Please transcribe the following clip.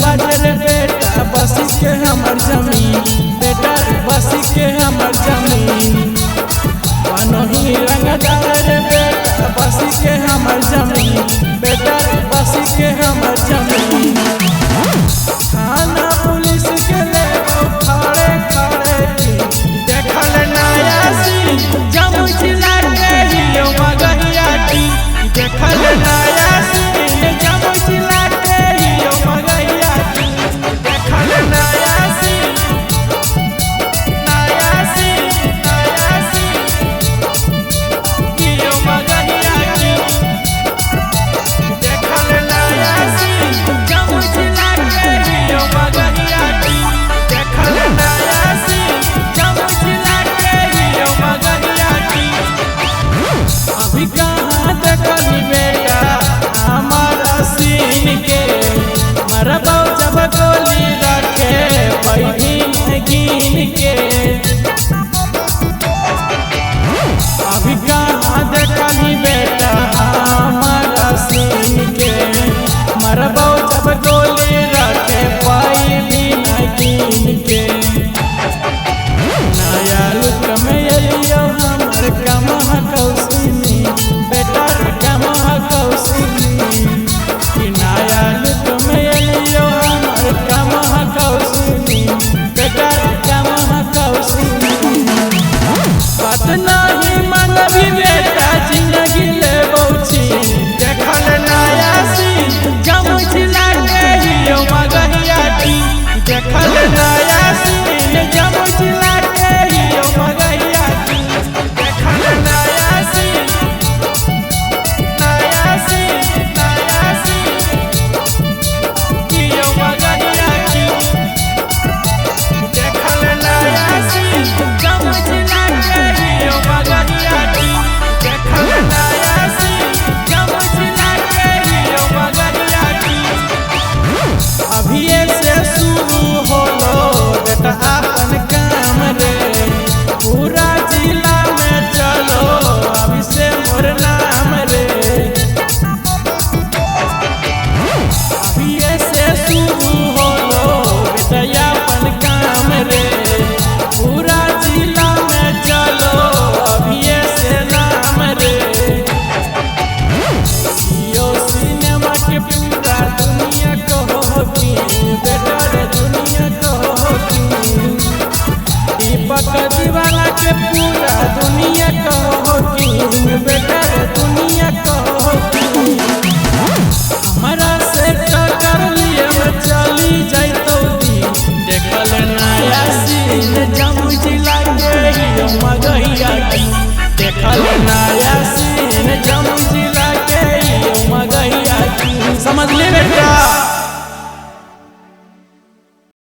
बाजर बेटा बसी के हमर जमीन, बेटा बसी के हमर जमीन। बनही रंगदार बेटा बसी के हमर जमीन, बेटा बसी के हमर जमीन। थाना पुलिस के ले खड़े खड़े देखल नया सीन, जमुई जिला के हियो मगहिया की देखल नया सीन, जमुई जिला के हियो मगहिया की देखल नया सीन, नया सीन, नया सीन हियो मगहिया की देखल नया सीन, जमुई जिला के हियो मगहिया की देखल नया सीन, जमुई जिला के हियो मगहिया की। अभी कहाँ देखली बेटा हमारा सीन के, मरबौ जब गोली रखे पैनी गिन के। अभी कहाँ देखली बेटा हमारा सीन के, मरबौ जब गोली रखे पैनी गिन के। नया लुक में एलियो हमर कमह कौसिनी, बेटा कमह कौसिनी। नया लुक में एलियो हमर कमह कौसिनी, बेटा कमह कौसिनी। बात नहीं मानबी बेटा जिंदगी लेबौ छी, देखल नया सीन, जमुई जिला के हियो मगहिया की देखल नया सीन, जमुई जिला के हियो मगहिया की देखल नया सीन, नया सीन, नया सीन हियो मगहिया की देखल नया सीन, जमुई जिला के हियो मगहिया की देखल नया सीन, जमुई जिला के हियो मगहिया की। अभी से शुरू होलो बेटा अपन काम रे, पूरा जिला में चलो अभी से मोर नाम रे। अभी से शुरू होलो बेटा अपन काम रे, पूरा जिला में चलो अभी से नाम रे। जियो सिनेमा के पूरा दुनिया कहो की बेटा रे दुनिया कहो की, दीपक दीवाना के पूरा दुनिया कहो की बेटा रे दुनिया कहो की। हमारा से टक्कर लिए में चली जैतौ दी, देखल नया सीन, जमुई जिला के हियो मगहिया की देखल नया सीन।